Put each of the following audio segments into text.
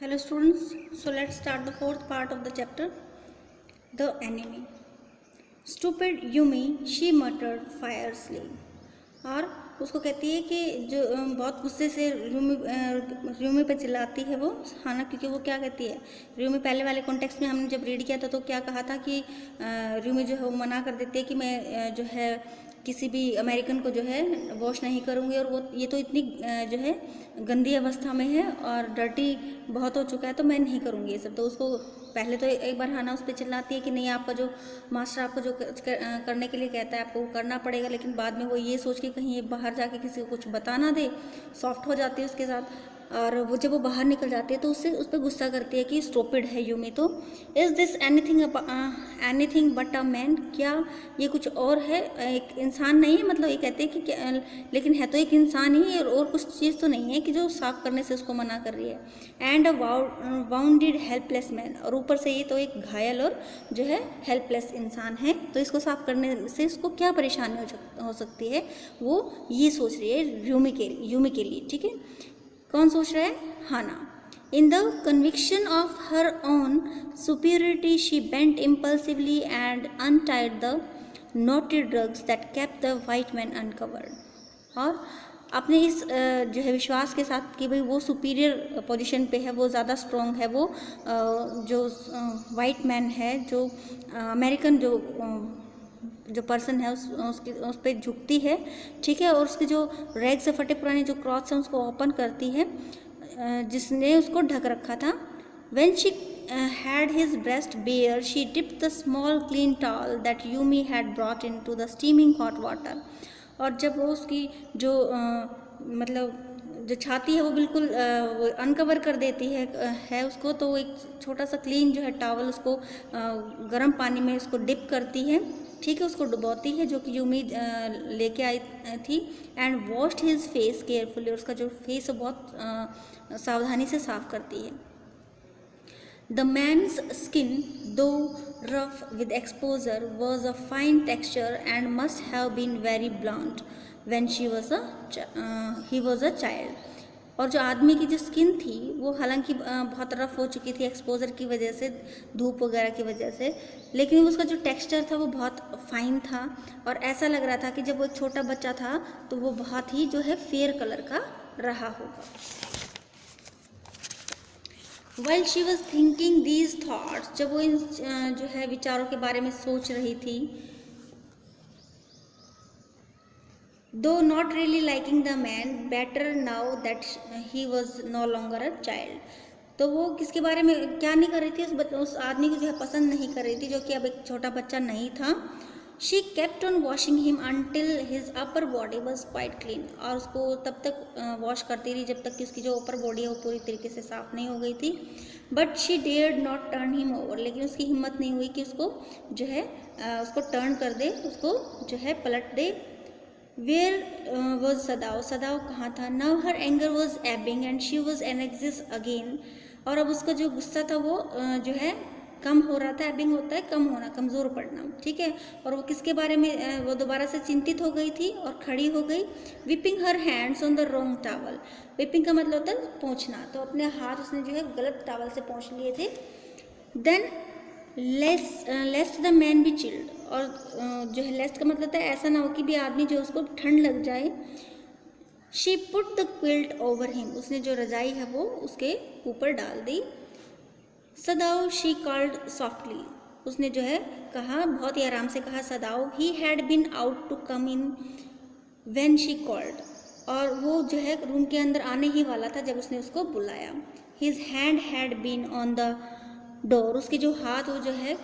Hello students, so let's start the fourth part of the chapter, the enemy. Stupid Yumi, she muttered fiercely. और उसको कहती है कि जो बहुत गुस्से से र्यूमी पे चिल्लाती है वो हाना, क्योंकि वो क्या कहती है, र्यूमी पहले वाले कॉन्टेक्स्ट में हमने जब रीड किया था तो क्या कहा था कि र्यूमी जो है वो मना कर देती है कि मैं जो है किसी भी अमेरिकन को जो है वॉश नहीं करूँगी, और वो ये तो इतनी जो है गंदी अवस्था में है और डर्टी बहुत हो चुका है तो मैं नहीं करूँगी ये सब। तो उसको पहले तो एक बार हाना उस पर चिल्लाती है कि नहीं, आपका जो मास्टर आपको जो करने के लिए कहता है आपको वो करना पड़ेगा, लेकिन बाद में वो ये सोच के कहीं ये बाहर जाके किसी को कुछ बता ना दे, सॉफ्ट हो जाती है उसके साथ। और वो जब वो बाहर निकल जाती है तो उससे उस पर गुस्सा करती है कि स्टूपिड है यूमी, तो is this anything but a man, क्या ये कुछ और है, एक इंसान नहीं है, मतलब ये कहते हैं कि लेकिन है तो एक इंसान ही और कुछ चीज़ तो नहीं है कि जो साफ करने से उसको मना कर रही है। And a bounded helpless man, और ऊपर से ये तो एक घायल और जो है हेल्पलेस इंसान है, तो इसको साफ करने से इसको क्या परेशानी हो सकती है, वो ये सोच रही है यूमी के लिए। ठीक है, कौन सोच रहा है? Hana. In the conviction of her own superiority she bent impulsively and untied the knotty drugs that kept the white man uncovered. और अपने इस जो है विश्वास के साथ कि भाई वो सुपीरियर पोजीशन पे है, वो ज़्यादा स्ट्रॉन्ग है, वो जो वाइट मैन है, जो अमेरिकन जो पर्सन है उस पर झुकती है। ठीक है, और उसके जो रैग से फटे पुराने जो क्लॉथ्स हैं उसको ओपन करती है जिसने उसको ढक रखा था। When she had his breast bare, she dipped the small clean towel that Yumi had brought into the steaming hot water. और जब वो उसकी जो मतलब जो छाती है वो बिल्कुल वो अनकवर कर देती है उसको, तो वो एक छोटा सा क्लीन जो है टॉवल उसको गर्म पानी में उसको डिप करती है। ठीक है, उसको डुबोती है जो कि यूमी लेके आई थी। And washed his face carefully, उसका जो फेस है बहुत सावधानी से साफ करती है। The man's skin, though rough with exposure, was of fine texture and must have been very blunt when he was a child. और जो आदमी की जो स्किन थी वो हालांकि बहुत रफ हो चुकी थी एक्सपोजर की वजह से, धूप वगैरह की वजह से, लेकिन उसका जो टेक्सचर था वो बहुत फाइन था और ऐसा लग रहा था कि जब वो एक छोटा बच्चा था तो वो बहुत ही जो है फेयर कलर का रहा होगा। While she was thinking these thoughts, जब वो इन जो है विचारों के बारे में सोच रही थी, though not really liking the man better now that he was no longer a child, तो वो किसके बारे में क्या नहीं कर रही थी, उस आदमी को जो है पसंद नहीं कर रही थी जो कि अब एक छोटा बच्चा नहीं था। She kept on washing him until his upper body was quite clean, और उसको तब तक वॉश करती रही जब तक कि उसकी जो ऊपर बॉडी है वो पूरी तरीके से साफ नहीं हो गई थी। But she dared not turn him over, लेकिन उसकी हिम्मत नहीं हुई कि उसको जो है उसको टर्न कर दे, उसको जो है पलट दे। Where was सदाव, सदाव कहाँ था? Now her anger was ebbing and she was anxious again, और अब उसका जो गुस्सा था वो जो है कम हो रहा था। एबिंग होता है कम होना, कमज़ोर पड़ना। ठीक है, और वो किसके बारे में वो दोबारा से चिंतित हो गई थी और खड़ी हो गई। Wiping her hands on the wrong towel, wiping का मतलब होता है पोंछना, तो अपने हाथ उसने जो है गलत टावल से पोंछ लिए थे। Then lest the man be chilled, और जो है लेस्ट का मतलब होता है ऐसा ना हो कि भी आदमी जो उसको ठंड लग जाए। She put the quilt over him, उसने जो रजाई है वो उसके ऊपर डाल दी। सदाव शी कॉल्ड सॉफ्टली, उसने जो है कहा, बहुत ही आराम से कहा Sadao. He had been out to come in when she called, और वो जो है रूम के अंदर आने ही वाला था जब उसने उसको बुलाया। His hand had been on the door, उसके जो हाथ वो जो है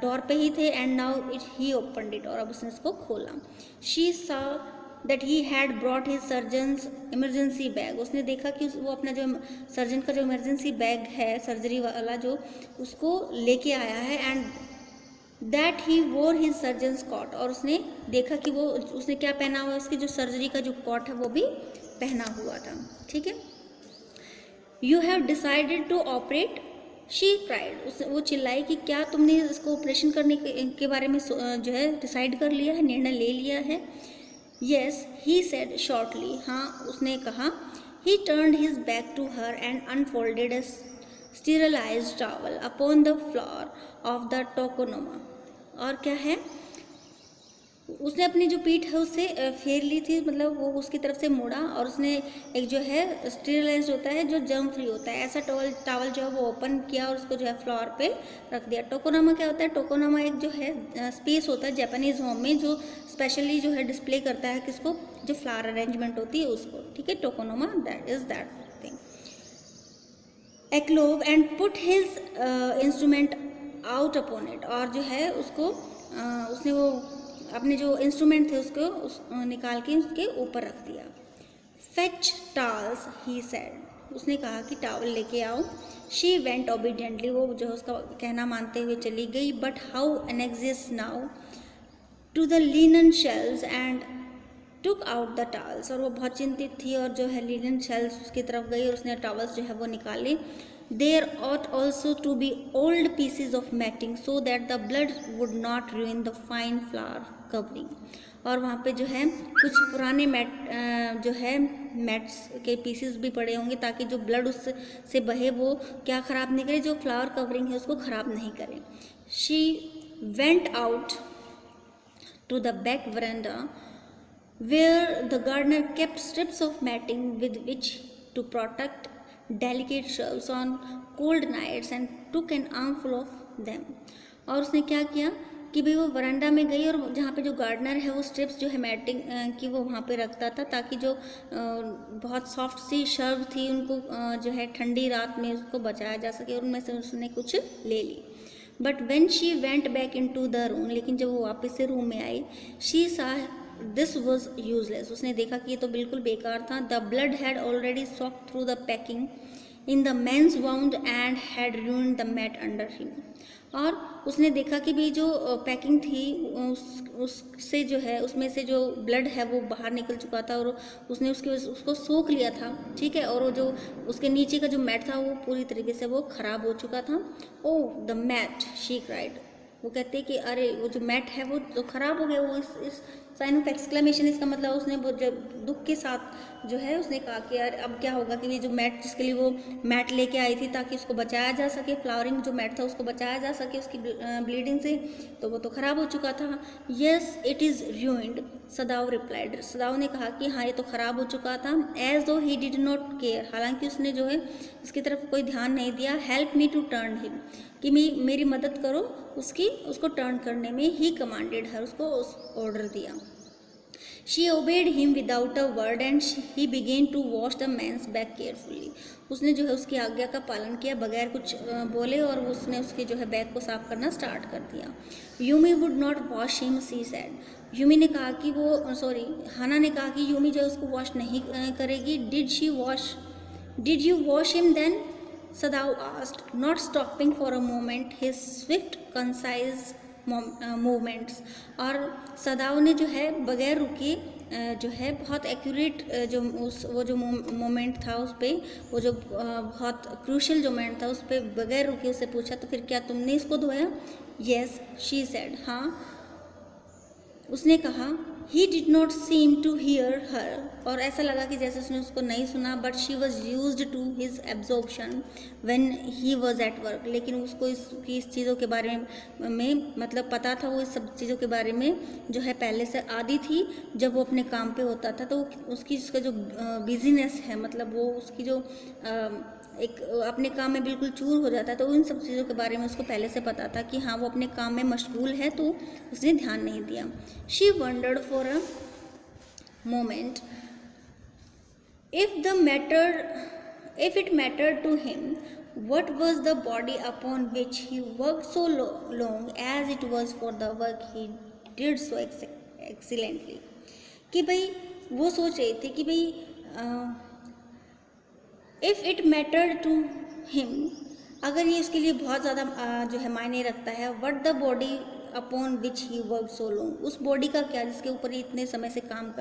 डोर पे ही थे। And now he opened it, और अब उसने उसको खोला। शी सा that he had brought his surgeons emergency bag, उसने देखा कि वो अपना जो सर्जन का जो इमरजेंसी बैग है सर्जरी वाला जो, उसको लेके आया है। एंड दैट ही वोर हिज सर्जन्स कॉट, और उसने देखा कि वो उसने क्या पहना हुआ है, उसकी जो सर्जरी का जो कॉट है वो भी पहना हुआ था। ठीक है, you have decided to operate, she cried, वो चिल्लाई कि क्या तुमने इसको ऑपरेशन करने के बारे में जो है डिसाइड कर लिया है, निर्णय ले लिया है। Yes, he said shortly, हाँ उसने कहा। He turned his back to her and unfolded sterilized towel upon the floor of the tokonoma। और क्या है, उसने अपनी जो पीठ है उससे फेर ली थी, मतलब वो उसकी तरफ से मोड़ा, और उसने एक जो है स्टेरिलाइज होता है जो जर्म फ्री होता है ऐसा टावल जो है वो ओपन किया और उसको जो है फ्लोर पे रख दिया। टोकोनामा क्या होता है, टोकोनामा एक जो है स्पेस होता है जापानीज होम में जो स्पेशली जो है डिस्प्ले करता है किसको, जो फ्लावर अरेंजमेंट होती है उसको, ठीक है, tokonoma, that is that thing. एक्लोव and put his instrument out upon it, और जो है उसको उसने वो अपने जो इंस्ट्रूमेंट थे उसको निकाल के उसके ऊपर रख दिया। फेच टावल्स ही सेड, उसने कहा कि टावल लेके आओ। शी वेंट ओबीडियंटली, वो जो है उसका कहना मानते हुए चली गई। But how anxious now to the linen shelves and took out the towels, और वो बहुत चिंतित थी और जो है लिनन शेल्व्स की तरफ गई और उसने टावल्स जो है वो निकाले। There ought also to be old pieces of matting so that the blood would not ruin the fine flower covering, और वहाँ पे जो है कुछ पुराने मैट जो है मैट्स के पीसेस भी पड़े होंगे ताकि जो ब्लड उससे बहे वो क्या ख़राब नहीं करे, जो फ्लावर कवरिंग है उसको ख़राब नहीं करे। She went out to the back veranda where the gardener kept strips of matting with which to protect delicate shrubs on cold nights and took an armful of them। और उसने क्या किया कि भाई वो वरांडा में गई और जहाँ पे जो गार्डनर है वो स्ट्रिप्स जो है मैटिंग की वो वहाँ पे रखता था ताकि जो बहुत सॉफ्ट सी शर्ब थी उनको जो है ठंडी रात में उसको बचाया जा सके, उनमें से उसने कुछ ले ली। But when she went back into the room, लेकिन जब वो वापस से रूम में आई, she saw this was useless, उसने देखा कि ये तो बिल्कुल बेकार था। The blood had already soaked through the packing in the man's wound and had ruined the mat under him, और उसने देखा कि भाई जो पैकिंग थी उससे जो है उसमें से जो ब्लड है वो बाहर निकल चुका था और उसने उसको सोख लिया था, ठीक है, और वो जो उसके नीचे का जो मैट था वो पूरी तरीके से वो ख़राब हो चुका था। ओ द मैट, शी क्राइड, वो कहते हैं कि अरे वो जो मैट है वो तो ख़राब हो गया। वो इस साइन ऑफ एक्सक्लेमेशन, इसका मतलब उसने वो जब दुख के साथ जो है उसने कहा कि यार अब क्या होगा कि ये जो मैट जिसके लिए वो मैट लेके आई थी ताकि उसको बचाया जा सके, फ्लावरिंग जो मैट था उसको बचाया जा सके उसकी ब्लीडिंग से, तो वो तो ख़राब हो चुका था। Yes it is ruined, सदाव replied, सदाव ने कहा कि हाँ ये तो ख़राब हो चुका था। एज दो ही डिड नॉट केयर, हालांकि उसने जो है इसकी तरफ कोई ध्यान नहीं दिया। Help me to turn him, कि मेरी मदद करो उसको टर्न करने में। ही कमांडेड हर, उसको ऑर्डर दिया। She obeyed him without a word and he began to wash the man's back carefully, उसने जो है उसकी आज्ञा का पालन किया बगैर कुछ बोले और उसने उसके जो है बैग को साफ करना स्टार्ट कर दिया। Yumi would not wash him, she said, Yumi ने कहा कि हाना ने कहा कि यूमी जो है उसको वॉश नहीं करेगी। Did you wash him then, Sadao asked, not stopping for a moment his swift concise movements, और सदाव ने जो है बगैर रुके जो है बहुत एक्यूरेट वो जो मोमेंट था उस पर, वो जो बहुत क्रूशल जो मोमेंट था उस पर बगैर रुके उससे पूछा, तो फिर क्या तुमने इसको धोया? येस शी सेड, हाँ उसने कहा। He did not seem to hear her, और ऐसा लगा कि जैसे उसने उसको नहीं सुना। But she was used to his absorption when he was at work, लेकिन उसको इस चीज़ों के बारे में मतलब पता था, वो इस सब चीज़ों के बारे में जो है पहले से आदी थी। जब वो अपने काम पे होता था तो उसका जो बिजीनेस है, मतलब वो उसकी जो एक अपने काम में बिल्कुल चूर हो जाता है, तो उन सब चीज़ों के बारे में उसको पहले से पता था कि हाँ वो अपने काम में मशगूल है, तो उसने ध्यान नहीं दिया। She wondered for a moment if it mattered to him what was the body upon which he worked so long as it was for the work he did so excellently, कि भाई वो सोच रही थी कि भाई if it matter to him, अगर ये उसके लिए बहुत ज़्यादा जो है मायने रखता है, what the body upon which he work so long, उस बॉडी का क्या जिसके ऊपर ये इतने समय से काम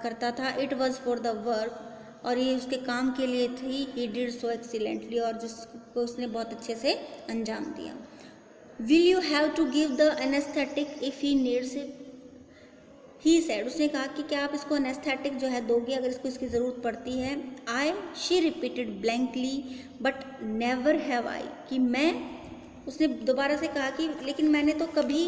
करता था। It was for the work, और ये उसके काम के लिए थी। ही डिड सो एक्सीलेंटली, और जिसको उसने बहुत अच्छे से अंजाम दिया। Will you have to give the anaesthetic if he needs it, he said, उसने कहा कि क्या आप इसको एनेस्थेटिक जो है दोगे अगर इसको इसकी ज़रूरत पड़ती है। I, she repeated blankly, but never have I, कि मैं, उसने दोबारा से कहा कि लेकिन मैंने तो कभी।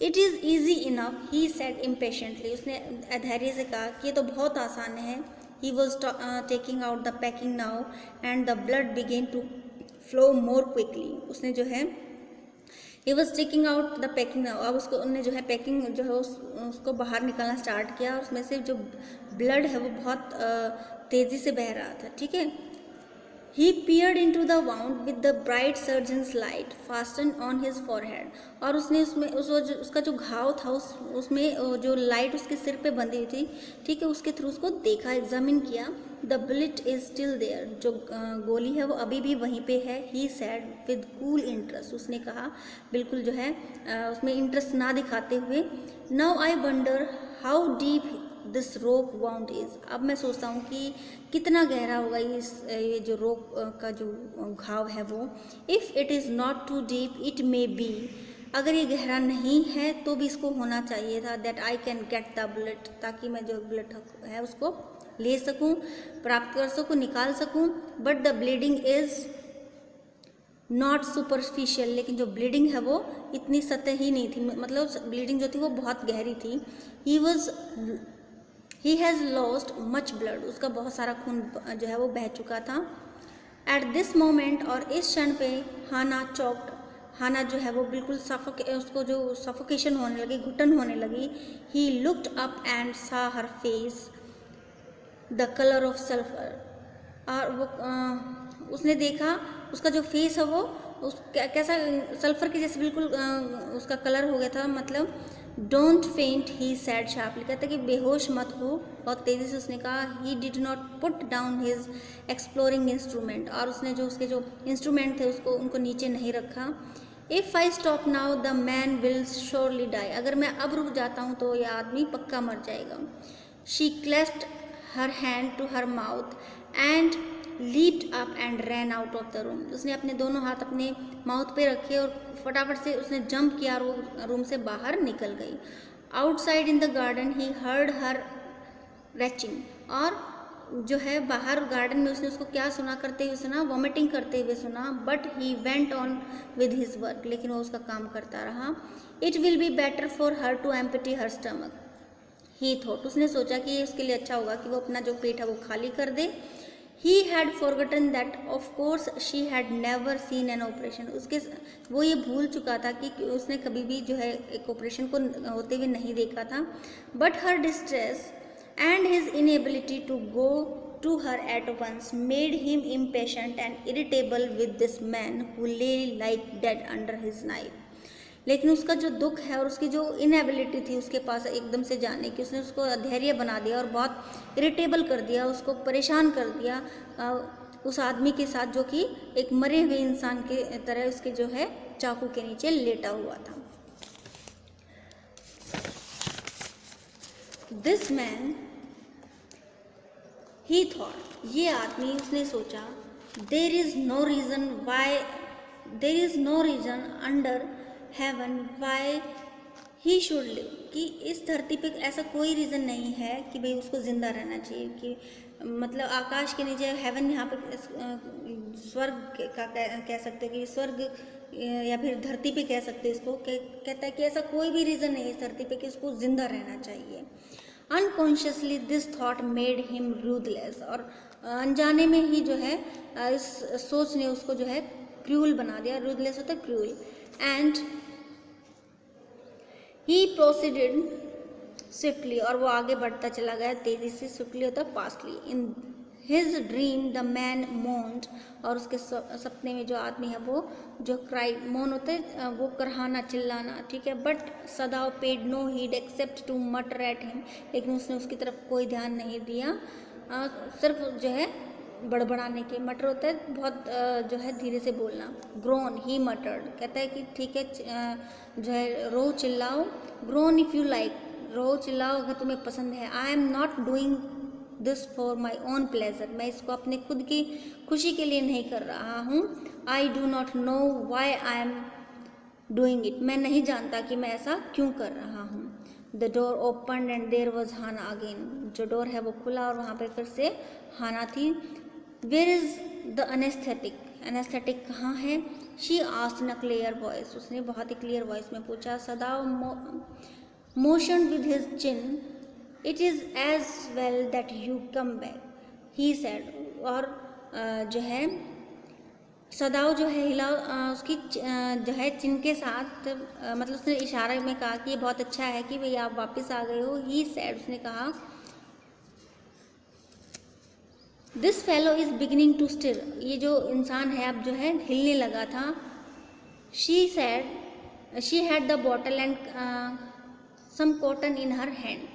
It is easy enough, he said impatiently, उसने अधैर्य से कहा कि ये तो बहुत आसान है। He was taking out the packing now and the blood began to flow more quickly, उसने जो है he was taking out the packing now, अब उसको उन्होंने जो है पैकिंग जो है उसको बाहर निकालना स्टार्ट किया और उसमें से जो ब्लड है वो बहुत तेज़ी से बह रहा था, ठीक है। He peered into the wound with the bright surgeon's light fastened on his forehead, और उसने उसमें उसका जो घाव था उसमें जो लाइट उसके सिर पे बंधी हुई थी, ठीक है, उसके थ्रू उसको देखा, एग्जामिन किया। The bullet is still there, जो गोली है वो अभी भी वहीं पे है। He said with cool interest, उसने कहा बिल्कुल जो है उसमें इंटरेस्ट ना दिखाते हुए। Now I wonder how deep this rope wound is, अब मैं सोचता हूँ कि कितना गहरा होगा ये जो रोप का जो घाव है वो। If it is not too deep it may be, अगर ये गहरा नहीं है तो भी इसको होना चाहिए था। That I can get the bullet, ताकि मैं जो बुलेट है उसको ले सकूँ, प्राप्त कर सकूँ, निकाल सकूँ। But the bleeding is not superficial, लेकिन जो ब्लीडिंग है वो इतनी सतही नहीं थी, मतलब ब्लीडिंग जो थी वो बहुत गहरी थी। He has lost much blood, उसका बहुत सारा खून जो है वो बह चुका था। एट दिस मोमेंट, और इस क्षण पे हाना चॉक्ड, हाना जो है वो बिल्कुल उसको जो सफोकेशन होने लगी, घुटन होने लगी। He looked up and saw her face the colour of sulphur, और वो उसने देखा उसका जो फेस है वो कैसा सल्फर के जैसे बिल्कुल उसका कलर हो गया था। मतलब डोंट फेंट, ही सैड शार्पली, कहता कि बेहोश मत हो, बहुत तेज़ी से उसने कहा। He did not put down his exploring instrument, और उसने जो उसके जो इंस्ट्रूमेंट थे उसको उनको नीचे नहीं रखा। If I stop now the man will surely die, अगर मैं अब रुक जाता हूँ तो ये आदमी पक्का मर जाएगा। She clasped her hand to her mouth and leaped up and ran out of the room, उसने अपने दोनों हाथ अपने माउथ पे रखे और फटाफट से उसने जंप किया और वो रूम से बाहर निकल गई। Outside in the garden he heard her reaching, और जो है बाहर गार्डन में उसने उसको क्या सुना करते हुए सुना, वॉमिटिंग करते हुए सुना। But he went on with his work, लेकिन वो उसका काम करता रहा। It will be better for her to empty her stomach, he thought, उसने सोचा कि उसके लिए अच्छा होगा कि वो अपना जो पेट है वो खाली कर दे। He had forgotten that of course she had never seen an operation, उसके वो ये भूल चुका था कि उसने कभी भी जो है एक ऑपरेशन को होते हुए नहीं देखा था। But her distress and his inability to go to her at once made him impatient and irritable with this man who lay like dead under his knife, लेकिन उसका जो दुख है और उसकी जो इनएबिलिटी थी उसके पास एकदम से जाने की, उसने उसको अधैर्य बना दिया और बहुत इरिटेबल कर दिया, उसको परेशान कर दिया उस आदमी के साथ जो कि एक मरे हुए इंसान के तरह उसके जो है चाकू के नीचे लेटा हुआ था। दिस मैन, ही थॉट, ये आदमी, उसने सोचा, there is no reason under heaven why he should live, कि इस धरती पे ऐसा कोई रीज़न नहीं है कि भाई उसको ज़िंदा रहना चाहिए। कि मतलब आकाश के नीचे, हेवन यहाँ पे स्वर्ग का कह सकते हो, कि स्वर्ग या फिर धरती पे कह सकते हो इसको, कहता है कि ऐसा कोई भी रीज़न नहीं है इस धरती पे कि उसको ज़िंदा रहना चाहिए। Unconsciously this thought made him ruthless, और अनजाने में ही जो है इस सोच ने उसको जो है क्रूअल बना दिया। रूथलेस होता है cruel. And he proceeded swiftly, और वो आगे बढ़ता चला गया तेज़ी से। स्विफ्टली होता है fastly. In his dream the man moaned, और उसके सपने में जो आदमी है वो जो क्राई, मोन होता है वो करहाना, चिल्लाना, ठीक है। But Sadao paid no heed except to mutter at him, लेकिन उसने उसकी तरफ कोई ध्यान नहीं दिया, सिर्फ जो है बड़बड़ाने के। मटर होता है बहुत जो है धीरे से बोलना। ग्रोन, ही मटर्ड, कहता है कि ठीक है जो है रो, चिल्लाओ। ग्रोन इफ़ यू लाइक, रो चिल्लाओ अगर तुम्हें पसंद है। I am not doing this for my own pleasure, मैं इसको अपने खुद की खुशी के लिए नहीं कर रहा हूँ। I do not know why I am doing it, मैं नहीं जानता कि मैं ऐसा क्यों कर रहा हूँ। The door open and there was Hana again, जो डोर है वो खुला और वहाँ पे फिर से हाना थी. Where is the anaesthetic, anaesthetic कहाँ है? She asked in a clear voice, उसने बहुत ही क्लियर वॉइस में पूछा. Sadao motion with his chin, it is as well that you come back, he said. और जो है सदाव जो है हिला उसकी जो है चिन के साथ, मतलब उसने इशारे में कहा कि ये बहुत अच्छा है कि भाई आप वापस आ गए हो. ही सेड, उसने कहा, this fellow is beginning to stir, ये जो इंसान है अब जो है हिलने लगा था. She said she had the bottle and some cotton in her hand,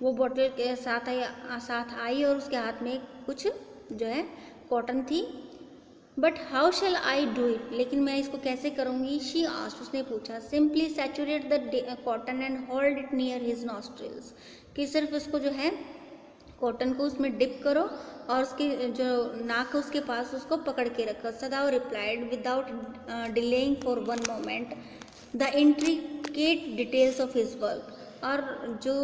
वो बॉटल के साथ आई और उसके हाथ में कुछ जो है कॉटन थी. But how shell I do it, लेकिन मैं इसको कैसे करूँगी? शी आस्क्ड, उसने पूछा. Simply saturate the cotton and hold it near his nostrils, कि सिर्फ उसको जो है कॉटन को उसमें डिप करो और उसकी जो नाक है उसके पास उसको पकड़ के रखो. सदाव replied without delaying for one moment the intricate details of his work, और जो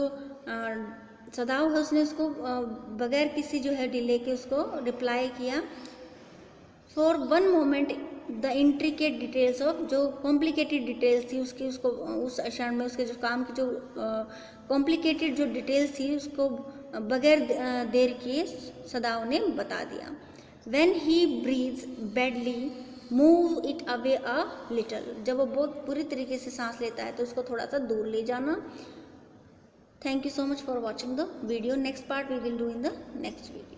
सदाव है उसने उसको बगैर किसी जो है डिले के उसको रिप्लाई किया. For one moment the intricate details of, जो कॉम्प्लिकेटेड डिटेल्स थी उसकी, उसको उस क्षण में उसके जो काम की जो कॉम्प्लिकेटेड जो डिटेल्स थी उसको बगैर देर किए सदाव ने बता दिया. When he breathes badly move it away a little, जब वो बहुत बुरी तरीके से सांस लेता है तो उसको थोड़ा सा दूर ले जाना. Thank you so much for watching the video. Next part we will do in the next video.